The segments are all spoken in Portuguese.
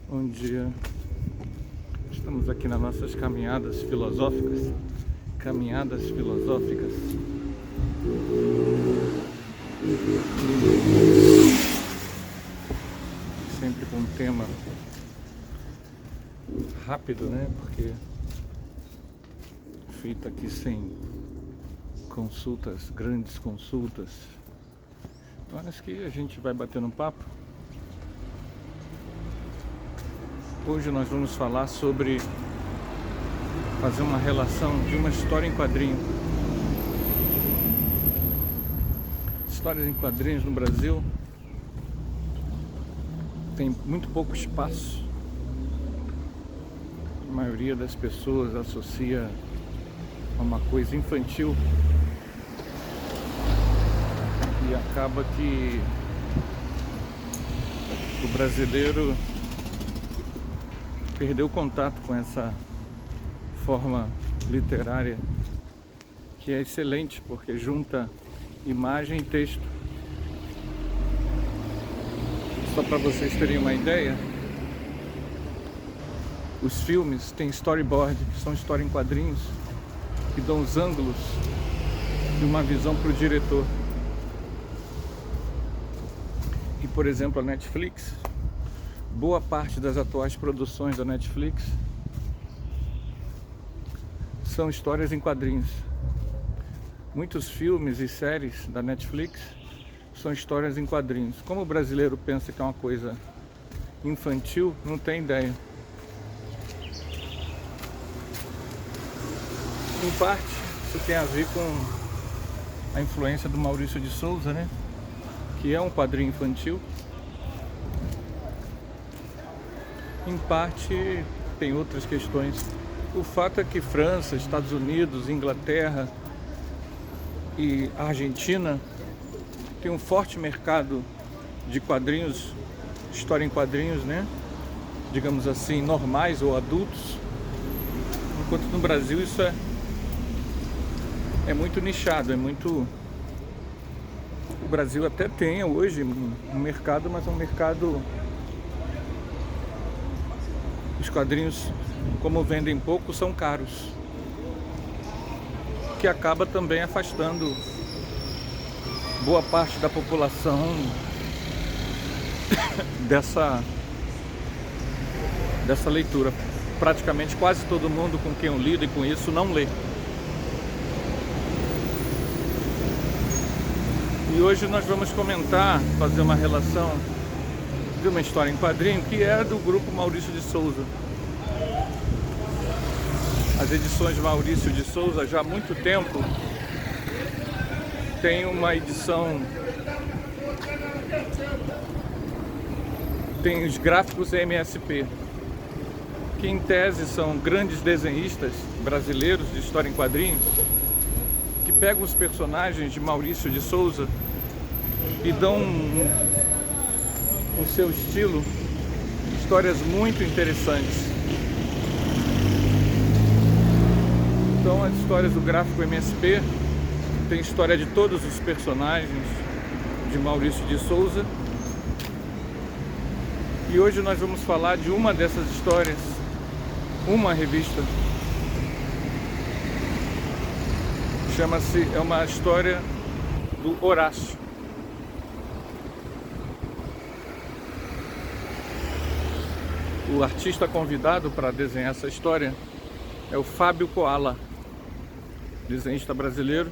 Bom dia. Estamos aqui nas nossas caminhadas filosóficas. Sempre com um tema rápido, né? Porque feito aqui sem consultas, grandes consultas. Mas que a gente vai batendo um papo. Hoje nós vamos falar sobre fazer uma relação de uma história em quadrinho. Histórias em quadrinhos no Brasil tem muito pouco espaço. A maioria das pessoas associa a uma coisa infantil e acaba que o brasileiro perdeu contato com essa forma literária que é excelente porque junta imagem e texto. Só para vocês terem uma ideia, os filmes têm storyboard, que são história em quadrinhos, que dão os ângulos e uma visão para o diretor. E, por exemplo, a Netflix, boa parte das atuais produções da Netflix são histórias em quadrinhos. Muitos filmes e séries da Netflix são histórias em quadrinhos. Como o brasileiro pensa que é uma coisa infantil, não tem ideia. Em parte, isso tem a ver com a influência do Maurício de Souza, né? Que é um quadrinho infantil. Em parte, tem outras questões. O fato é que França, Estados Unidos, Inglaterra e Argentina tem um forte mercado de quadrinhos, história em quadrinhos, né? Digamos assim, normais ou adultos. Enquanto no Brasil isso é muito nichado, é muito... O Brasil até tem hoje um mercado, mas é um mercado... Os quadrinhos, como vendem pouco, são caros, que acaba também afastando boa parte da população dessa leitura. Praticamente quase todo mundo com quem eu lido e com isso não lê. E hoje nós vamos comentar, fazer uma relação de uma história em quadrinho que é do grupo Maurício de Souza. As edições de Maurício de Souza já há muito tempo tem uma edição, tem os gráficos MSP, que em tese são grandes desenhistas brasileiros de história em quadrinhos, que pegam os personagens de Maurício de Souza e dão o seu estilo, histórias muito interessantes. Então as histórias do gráfico MSP tem história de todos os personagens de Maurício de Souza. E hoje nós vamos falar de uma dessas histórias, uma revista. Chama-se, é uma história do Horácio. O artista convidado para desenhar essa história é o Fábio Koala, desenhista brasileiro.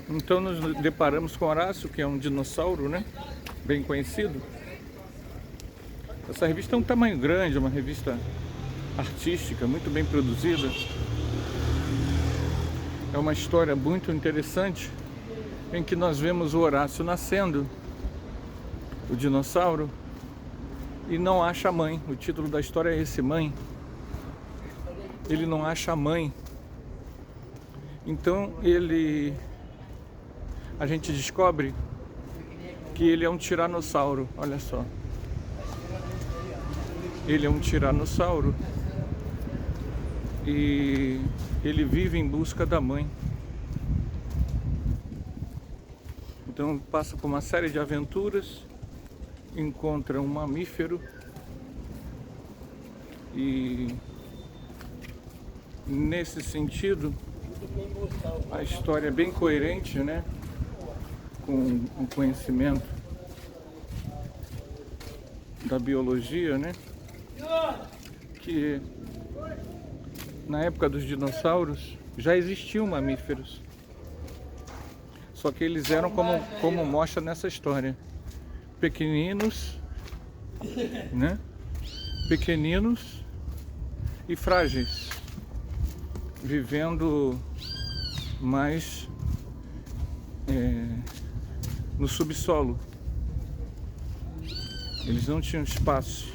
Então nos deparamos com Horácio, que é um dinossauro, né? Bem conhecido. Essa revista é um tamanho grande, é uma revista artística, muito bem produzida. É uma história muito interessante em que nós vemos o Horácio nascendo, o dinossauro, e não acha a mãe. O título da história é esse, Mãe. Ele não acha a mãe. Então a gente descobre que ele é um tiranossauro, olha só. Ele é um tiranossauro e ele vive em busca da mãe. Então passa por uma série de aventuras encontra um mamífero e, nesse sentido, a história é bem coerente, né, com o conhecimento da biologia, né, que na época dos dinossauros já existiam mamíferos, só que eles eram como mostra nessa história, pequeninos, né, pequeninos e frágeis, vivendo mais no subsolo. Eles não tinham espaço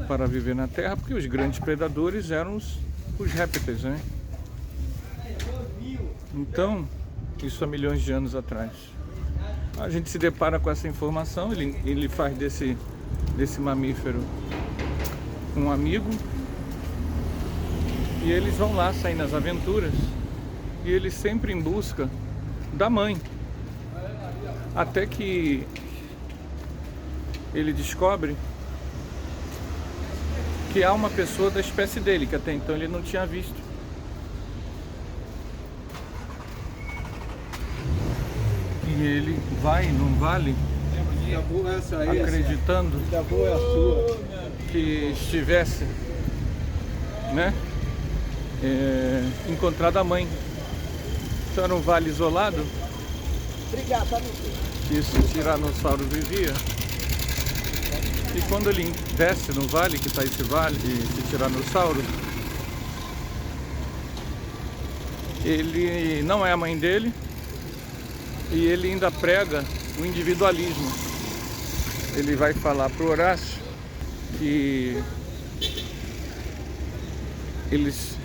para viver na terra, porque os grandes predadores eram os répteis, né? Então, isso há milhões de anos atrás. A gente se depara com essa informação, ele faz desse mamífero um amigo, e eles vão lá, saem nas aventuras, e eles sempre em busca da mãe, até que ele descobre que há uma pessoa da espécie dele, que até então ele não tinha visto. E ele vai num vale, acreditando que estivesse, né, encontrado a mãe. Então era um vale isolado, que esse tiranossauro vivia. E quando ele desce no vale, que está esse vale, esse tiranossauro, ele não é a mãe dele, e ele ainda prega o individualismo. Ele vai falar para o Horácio que eles,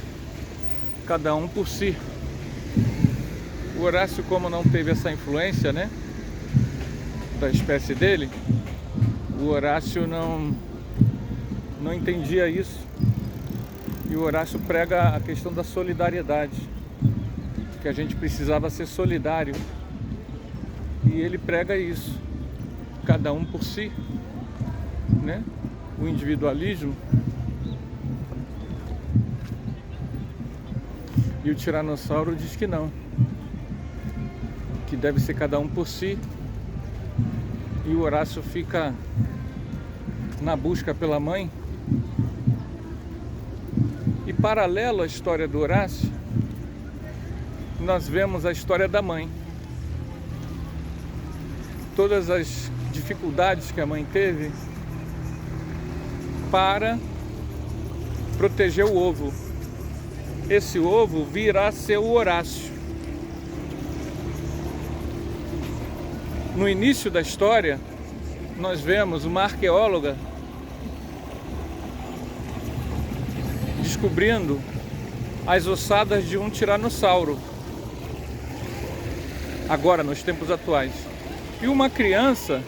cada um por si. O Horácio, como não teve essa influência, né, da espécie dele, o Horácio não entendia isso. E o Horácio prega a questão da solidariedade, que a gente precisava ser solidário. E ele prega isso, cada um por si, né? O individualismo. E o tiranossauro diz que não, que deve ser cada um por si. E o Horácio fica na busca pela mãe. E paralelo à história do Horácio, nós vemos a história da mãe. Todas as dificuldades que a mãe teve para proteger o ovo. Esse ovo virá a ser o Horácio. No início da história, nós vemos uma arqueóloga descobrindo as ossadas de um tiranossauro, agora nos tempos atuais. E uma criança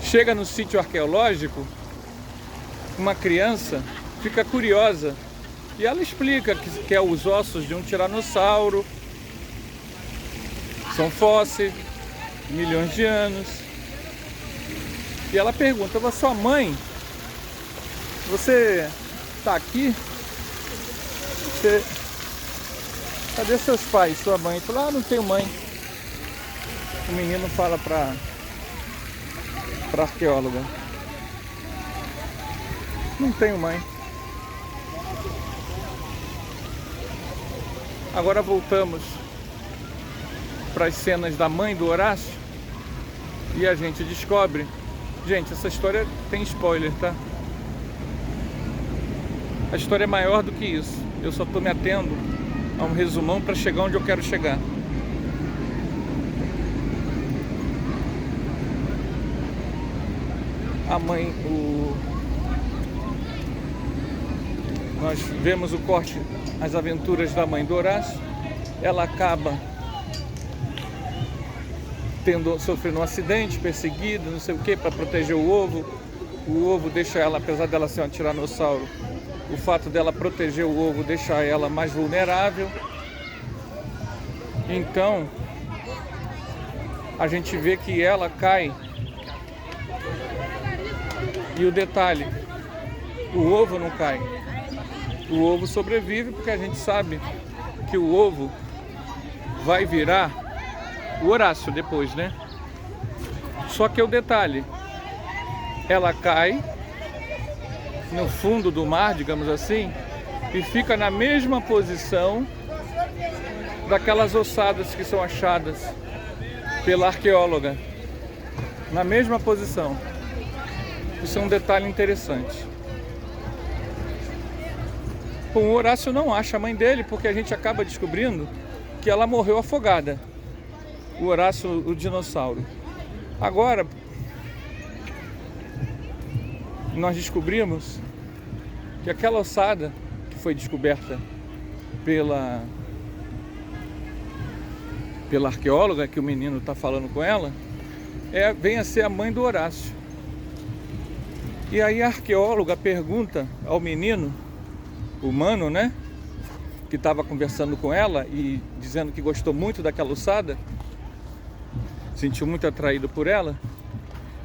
chega no sítio arqueológico, uma criança fica curiosa e ela explica que é os ossos de um tiranossauro, são fósseis, milhões de anos. E ela pergunta: sua mãe, você está aqui? Cadê seus pais, sua mãe? Fala: não tenho mãe. O menino fala para a arqueóloga: não tenho mãe. Agora voltamos para as cenas da mãe do Horácio e a gente descobre... Gente, essa história tem spoiler, tá? A história é maior do que isso. Eu só estou me atendo a um resumão para chegar onde eu quero chegar. A mãe, nós vemos o corte, as aventuras da mãe do Horácio. Ela acaba sofrendo um acidente, perseguida, não sei o que, para proteger o ovo. O ovo deixa ela, apesar dela ser uma tiranossauro, o fato dela proteger o ovo deixa ela mais vulnerável. Então, a gente vê que ela cai. E o detalhe, o ovo não cai. O ovo sobrevive porque a gente sabe que o ovo vai virar o Horácio depois, né? Só que o detalhe, ela cai no fundo do mar, digamos assim, e fica na mesma posição daquelas ossadas que são achadas pela arqueóloga. Na mesma posição. Isso é um detalhe interessante. Bom, o Horácio não acha a mãe dele porque a gente acaba descobrindo que ela morreu afogada. O Horácio, o dinossauro. Agora, nós descobrimos que aquela ossada que foi descoberta pela arqueóloga, que o menino está falando com ela, vem a ser a mãe do Horácio. E aí a arqueóloga pergunta ao menino, humano, né? Que estava conversando com ela e dizendo que gostou muito daquela ossada, sentiu muito atraído por ela.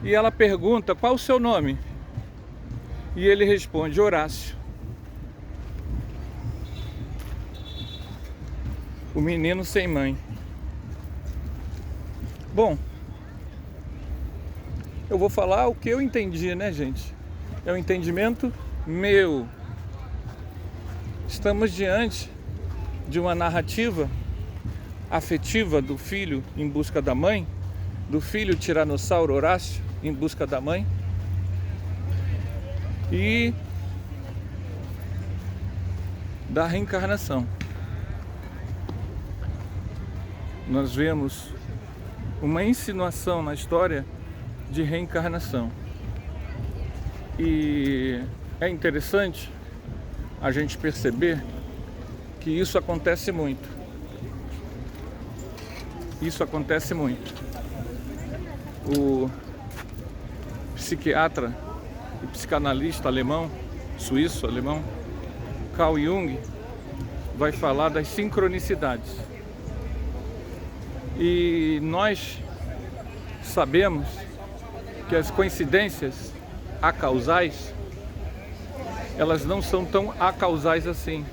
E ela pergunta, qual o seu nome? E ele responde, Horácio. O menino sem mãe. Bom, eu vou falar o que eu entendi, né, gente? É um entendimento meu. Estamos diante de uma narrativa afetiva do filho em busca da mãe, do filho tiranossauro Horácio em busca da mãe. E da reencarnação. Nós vemos uma insinuação na história de reencarnação. E é interessante a gente perceber que isso acontece muito. Isso acontece muito. O psiquiatra e psicanalista alemão, suíço-alemão, Carl Jung, vai falar das sincronicidades. E nós sabemos que as coincidências acausais, elas não são tão acausais assim.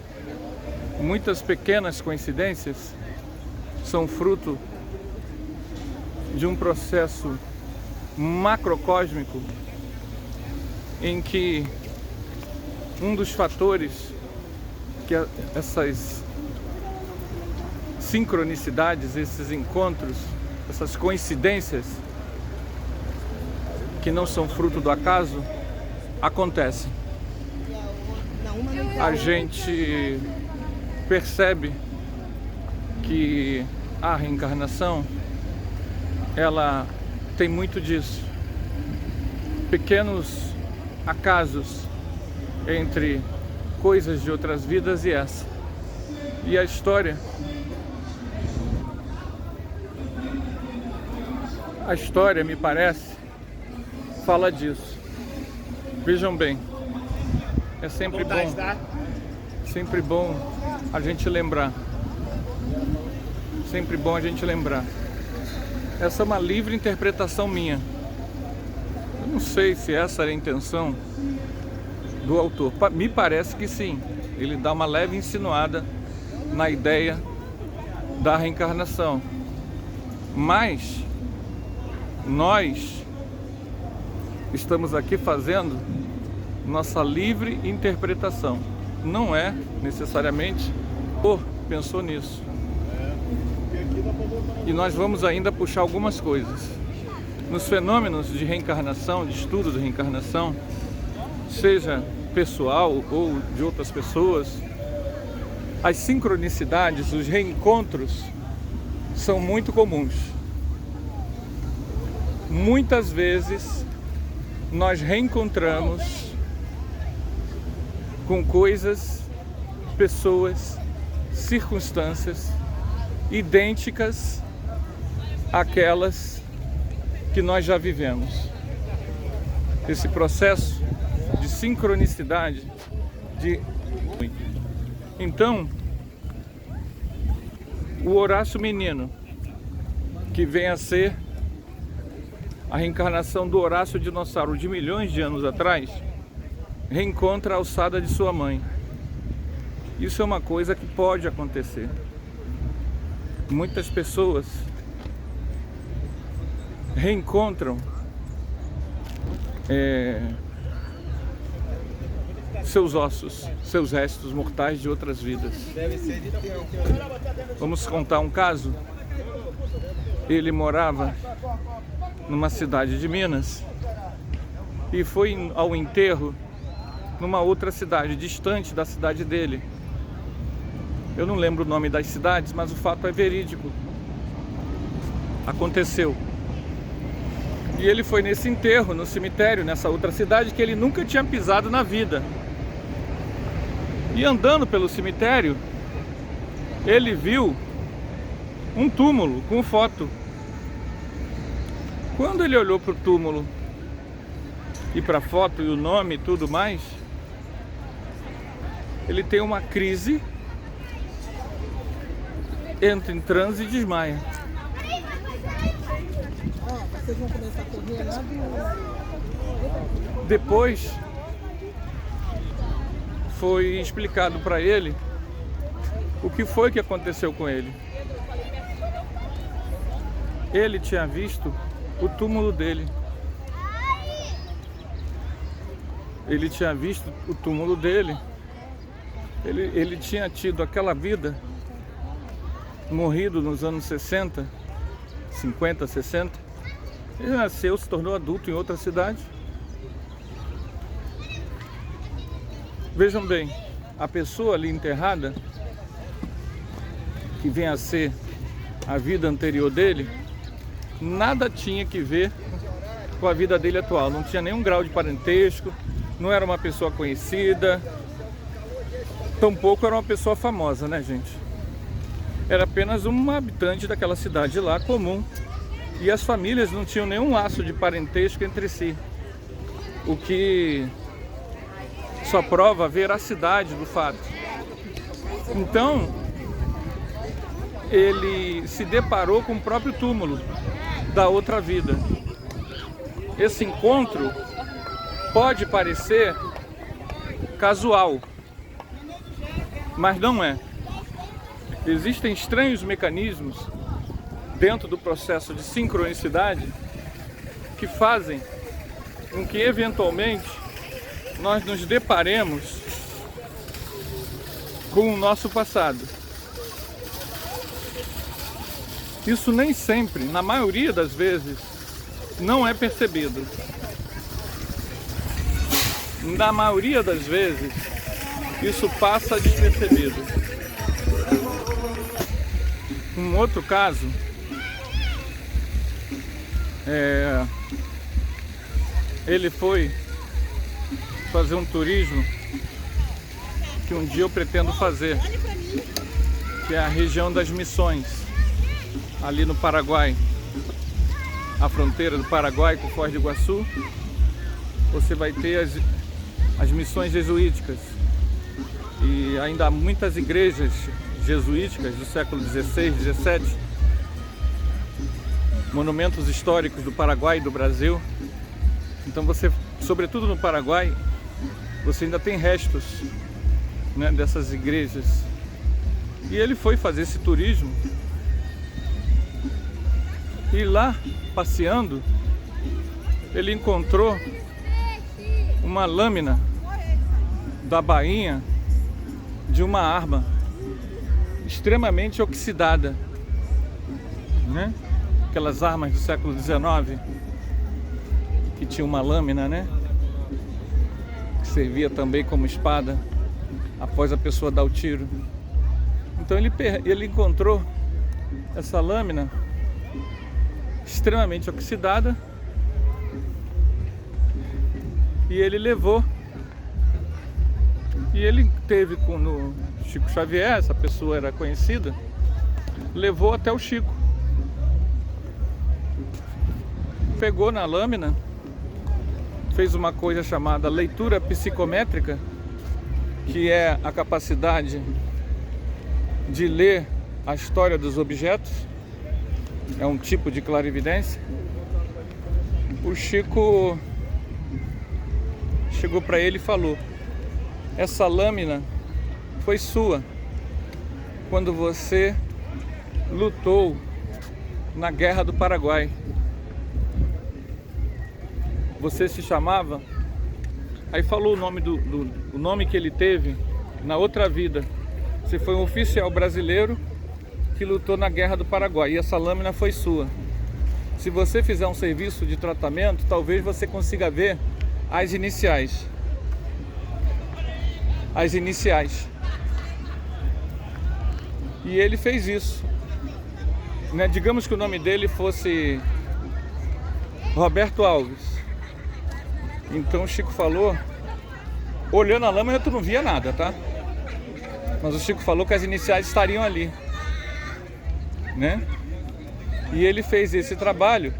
Muitas pequenas coincidências são fruto de um processo macrocósmico em que um dos fatores que essas sincronicidades, esses encontros, essas coincidências que não são fruto do acaso, acontecem. A gente percebe que a reencarnação, ela tem muito disso. Pequenos acasos entre coisas de outras vidas e essa. E a história me parece, fala disso. Vejam bem, é sempre bom a gente lembrar. Sempre bom a gente lembrar. Essa é uma livre interpretação minha. Eu não sei se essa era a intenção do autor. Me parece que sim. Ele dá uma leve insinuada na ideia da reencarnação. Mas nós estamos aqui fazendo nossa livre interpretação. Não é necessariamente pensou nisso. E nós vamos ainda puxar algumas coisas. Nos fenômenos de reencarnação, de estudo de reencarnação, seja pessoal ou de outras pessoas, as sincronicidades, os reencontros são muito comuns. Muitas vezes nós reencontramos com coisas, pessoas, circunstâncias idênticas àquelas que nós já vivemos. Esse processo de sincronicidade, Então, o Horácio menino, que vem a ser reencarnação do Horácio Dinossauro de milhões de anos atrás, reencontra a alçada de sua mãe. Isso é uma coisa que pode acontecer. Muitas pessoas reencontram seus ossos, seus restos mortais de outras vidas. Vamos contar um caso. Ele morava numa cidade de Minas e foi ao enterro numa outra cidade, distante da cidade dele. Eu não lembro o nome das cidades, mas o fato é verídico. Aconteceu. E ele foi nesse enterro, no cemitério, nessa outra cidade que ele nunca tinha pisado na vida. E andando pelo cemitério, ele viu um túmulo com foto. Quando ele olhou para o túmulo e para a foto e o nome e tudo mais, ele tem uma crise, entra em transe e desmaia. Vocês vão começar a correr lá do... Depois foi explicado para ele o que foi que aconteceu com ele. Ele tinha visto o túmulo dele. Ele tinha visto o túmulo dele. Ele tinha tido aquela vida, morrido nos anos 60, 50, 60. Ele nasceu, se tornou adulto em outra cidade. Vejam bem, a pessoa ali enterrada, que vem a ser a vida anterior dele, nada tinha que ver com a vida dele atual. Não tinha nenhum grau de parentesco, não era uma pessoa conhecida, tampouco era uma pessoa famosa, né, gente? Era apenas um habitante daquela cidade lá, comum. E as famílias não tinham nenhum laço de parentesco entre si, o que só prova a veracidade do fato. Então, ele se deparou com o próprio túmulo da outra vida. Esse encontro pode parecer casual, mas não é. Existem estranhos mecanismos dentro do processo de sincronicidade que fazem com que eventualmente nós nos deparemos com o nosso passado. Isso nem sempre, na maioria das vezes, não é percebido. Na maioria das vezes, isso passa despercebido. Um outro caso ele foi fazer um turismo que um dia eu pretendo fazer, que é a região das Missões, ali no Paraguai, a fronteira do Paraguai com Foz do Iguaçu. Você vai ter as missões jesuíticas, e ainda há muitas igrejas jesuíticas do século XVI, XVII, monumentos históricos do Paraguai e do Brasil. Então você, sobretudo no Paraguai, você ainda tem restos, né, dessas igrejas. E ele foi fazer esse turismo, e lá, passeando, ele encontrou uma lâmina da bainha de uma arma extremamente oxidada, né? Aquelas armas do século XIX que tinha uma lâmina, né? Que servia também como espada após a pessoa dar o tiro. Então ele encontrou essa lâmina extremamente oxidada e ele levou. E ele teve no Chico Xavier, essa pessoa era conhecida, levou até o Chico. Pegou na lâmina, fez uma coisa chamada leitura psicométrica, que é a capacidade de ler a história dos objetos. É um tipo de clarividência. o Chico chegou para ele e falou: essa lâmina foi sua quando você lutou na Guerra do Paraguai. Você se chamava... Aí falou o nome o nome que ele teve na outra vida. Você foi um oficial brasileiro que lutou na Guerra do Paraguai e essa lâmina foi sua. Se você fizer um serviço de tratamento, talvez você consiga ver as iniciais. As iniciais. E ele fez isso, né? Digamos que o nome dele fosse Roberto Alves. Então o Chico falou, olhando a lâmina tu não via nada, tá? Mas o Chico falou que as iniciais estariam ali, né? E ele fez esse trabalho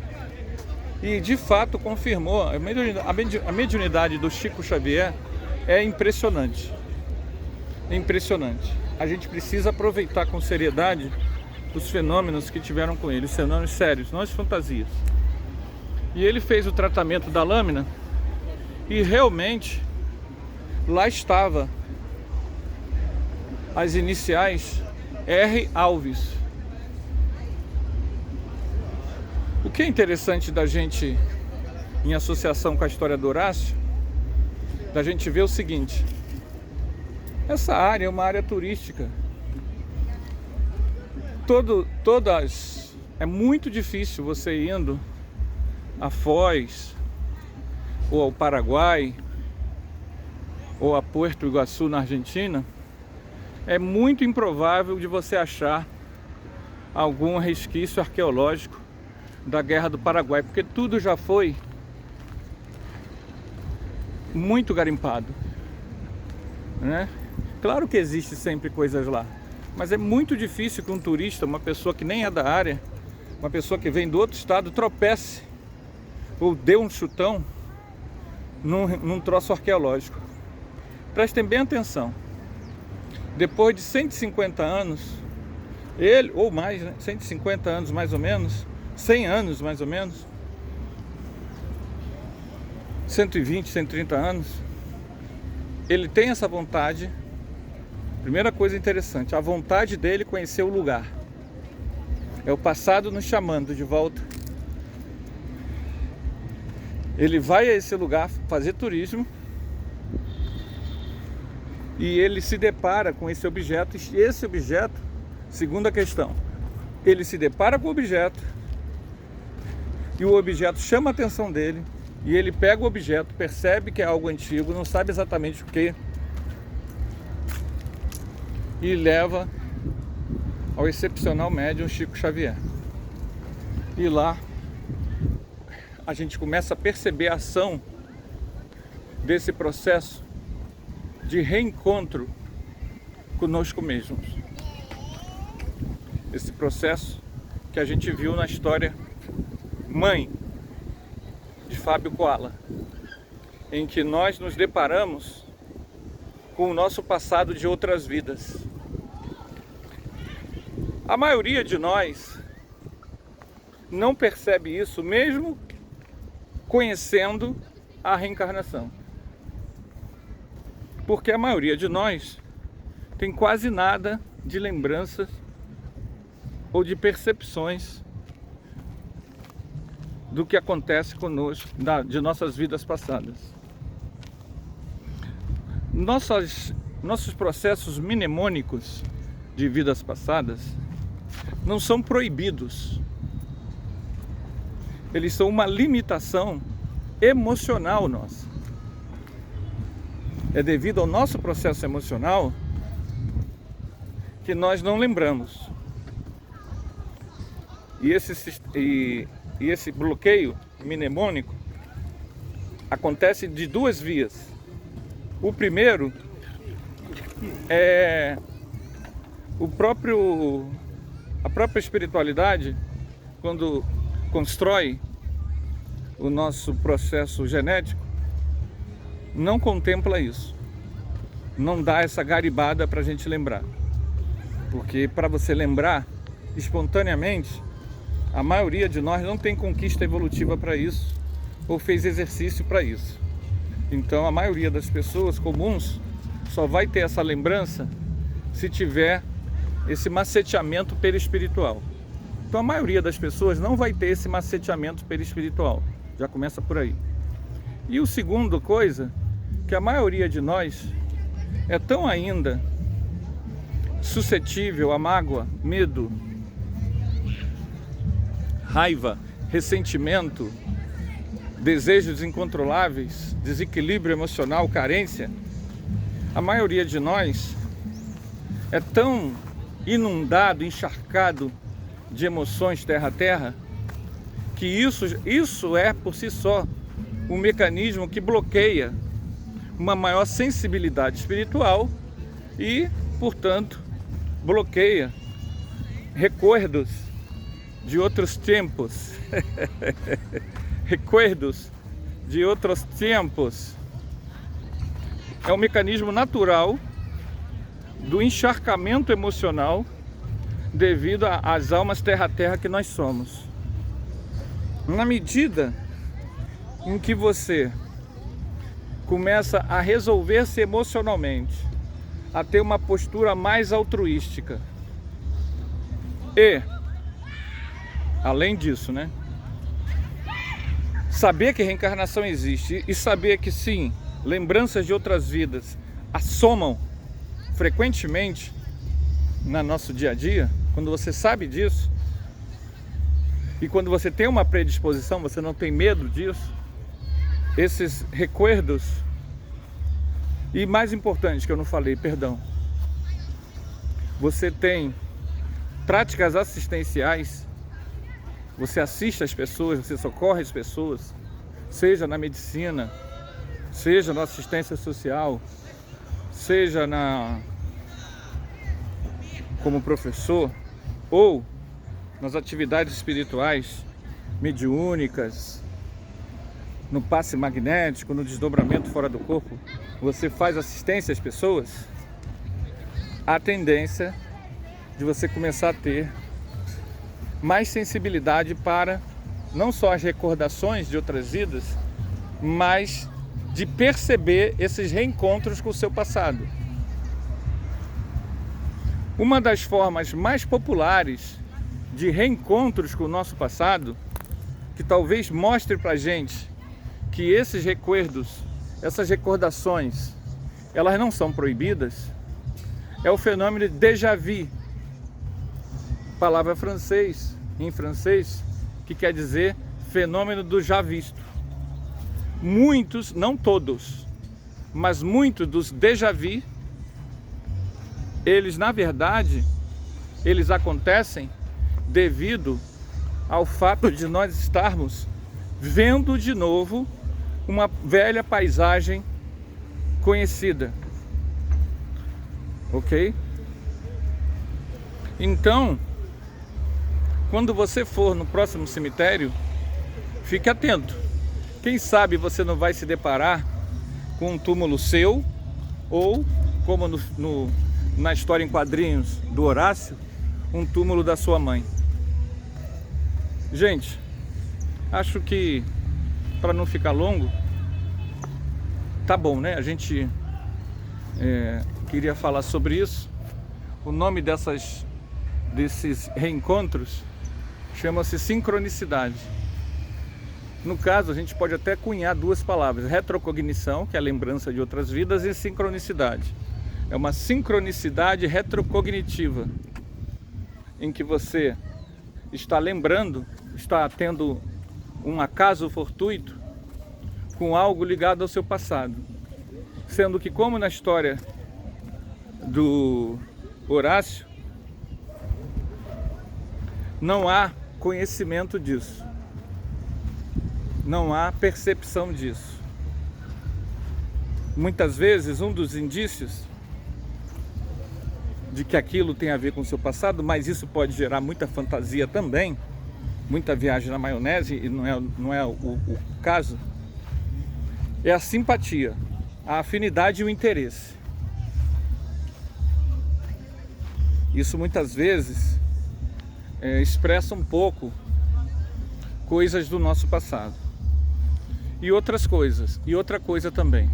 e de fato confirmou. A mediunidade do Chico Xavier é impressionante. É impressionante. A gente precisa aproveitar com seriedade os fenômenos que tiveram com ele, os fenômenos sérios, não as fantasias. E ele fez o tratamento da lâmina e realmente lá estava as iniciais R. Alves. O que é interessante da gente, em associação com a história do Horácio, da gente ver o seguinte: essa área é uma área turística. É muito difícil você indo a Foz, ou ao Paraguai, ou a Puerto Iguaçu na Argentina, é muito improvável de você achar algum resquício arqueológico da Guerra do Paraguai, porque tudo já foi muito garimpado, né? Claro que existe sempre coisas lá, mas é muito difícil que um turista, uma pessoa que nem é da área, uma pessoa que vem do outro estado, tropece ou dê um chutão num troço arqueológico. Prestem bem atenção. Depois de 150 anos, ele, ou mais, né? 150 anos mais ou menos, 100 anos mais ou menos, 120, 130 anos, ele tem essa vontade. Primeira coisa interessante, a vontade dele conhecer o lugar. É o passado nos chamando de volta. Ele vai a esse lugar fazer turismo e ele se depara com esse objeto. E esse objeto, segunda questão, ele se depara com o objeto e o objeto chama a atenção dele e ele pega o objeto, percebe que é algo antigo, não sabe exatamente o que, e leva ao excepcional médium Chico Xavier. E lá a gente começa a perceber a ação desse processo de reencontro conosco mesmos. Esse processo que a gente viu na história Mãe, de Fábio Koala, em que nós nos deparamos com o nosso passado de outras vidas. A maioria de nós não percebe isso, mesmo conhecendo a reencarnação. Porque a maioria de nós tem quase nada de lembranças ou de percepções do que acontece conosco, de nossas vidas passadas. Nossos processos mnemônicos de vidas passadas não são proibidos. Eles são uma limitação emocional nossa. É devido ao nosso processo emocional que nós não lembramos. E esse bloqueio mnemônico acontece de duas vias. O primeiro é a própria espiritualidade, quando constrói o nosso processo genético, não contempla isso, não dá essa garibada para a gente lembrar, porque para você lembrar espontaneamente, a maioria de nós não tem conquista evolutiva para isso, ou fez exercício para isso. Então a maioria das pessoas comuns só vai ter essa lembrança se tiver esse maceteamento perispiritual. Então a maioria das pessoas não vai ter esse maceteamento perispiritual. Já começa por aí. E o segundo coisa, que a maioria de nós é tão ainda suscetível a mágoa, medo, raiva, ressentimento, desejos incontroláveis, desequilíbrio emocional, carência. A maioria de nós é tão inundado, encharcado de emoções terra a terra, que isso é por si só um mecanismo que bloqueia uma maior sensibilidade espiritual e, portanto, bloqueia recuerdos de outros tempos. Recuerdos de outros tempos. É um mecanismo natural do encharcamento emocional devido às almas terra a terra que nós somos. Na medida em que você começa a resolver-se emocionalmente, a ter uma postura mais altruística e, além disso, né, saber que reencarnação existe e saber que sim, lembranças de outras vidas assomam frequentemente no nosso dia a dia, quando você sabe disso e quando você tem uma predisposição, você não tem medo disso, esses recuerdos, e mais importante que eu não falei, perdão, você tem práticas assistenciais, você assiste as pessoas, você socorre as pessoas, seja na medicina, seja na assistência social, seja como professor, ou nas atividades espirituais, mediúnicas, no passe magnético, no desdobramento fora do corpo, você faz assistência às pessoas, a tendência de você começar a ter mais sensibilidade para não só as recordações de outras vidas, mas de perceber esses reencontros com o seu passado. Uma das formas mais populares de reencontros com o nosso passado, que talvez mostre pra gente que esses recuerdos, essas recordações, elas não são proibidas, é o fenômeno de déjà vu, palavra em francês, que quer dizer fenômeno do já visto. Muitos, não todos, mas muitos dos déjà vu, eles na verdade, eles acontecem devido ao fato de nós estarmos vendo de novo uma velha paisagem conhecida. Ok? Então, quando você for no próximo cemitério, fique atento. Quem sabe você não vai se deparar com um túmulo seu, ou, como na história em quadrinhos do Horácio, um túmulo da sua mãe. Gente, acho que, para não ficar longo, tá bom, né? A gente queria falar sobre isso. O nome desses reencontros chama-se sincronicidade. No caso, a gente pode até cunhar duas palavras: retrocognição, que é a lembrança de outras vidas, e sincronicidade. É uma sincronicidade retrocognitiva, em que você está lembrando, está tendo um acaso fortuito com algo ligado ao seu passado. Sendo que, como na história do Horácio, não há conhecimento disso, não há percepção disso. Muitas vezes, um dos indícios de que aquilo tem a ver com o seu passado, mas isso pode gerar muita fantasia também, muita viagem na maionese, e não é o caso, é a simpatia, a afinidade e o interesse. Isso muitas vezes expressa um pouco coisas do nosso passado. e outras coisas. E outra coisa também.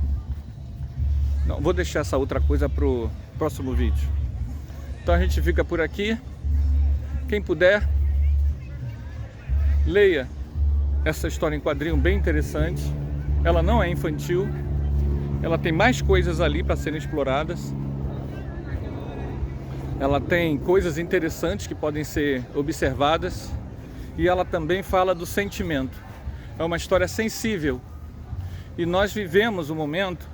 Não, vou deixar essa outra coisa para o próximo vídeo. Então a gente fica por aqui. Quem puder, leia essa história em quadrinho bem interessante. Ela não é infantil. Ela tem mais coisas ali para serem exploradas. Ela tem coisas interessantes que podem ser observadas. E ela também fala do sentimento. É uma história sensível. E nós vivemos um momento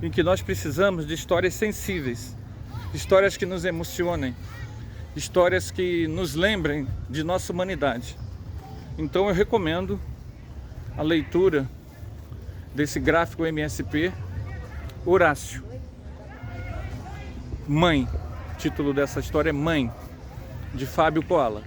em que nós precisamos de histórias sensíveis. Histórias que nos emocionem. Histórias que nos lembrem de nossa humanidade. Então eu recomendo a leitura desse gráfico MSP, Horácio. Mãe. O título dessa história é Mãe, de Fábio Koala.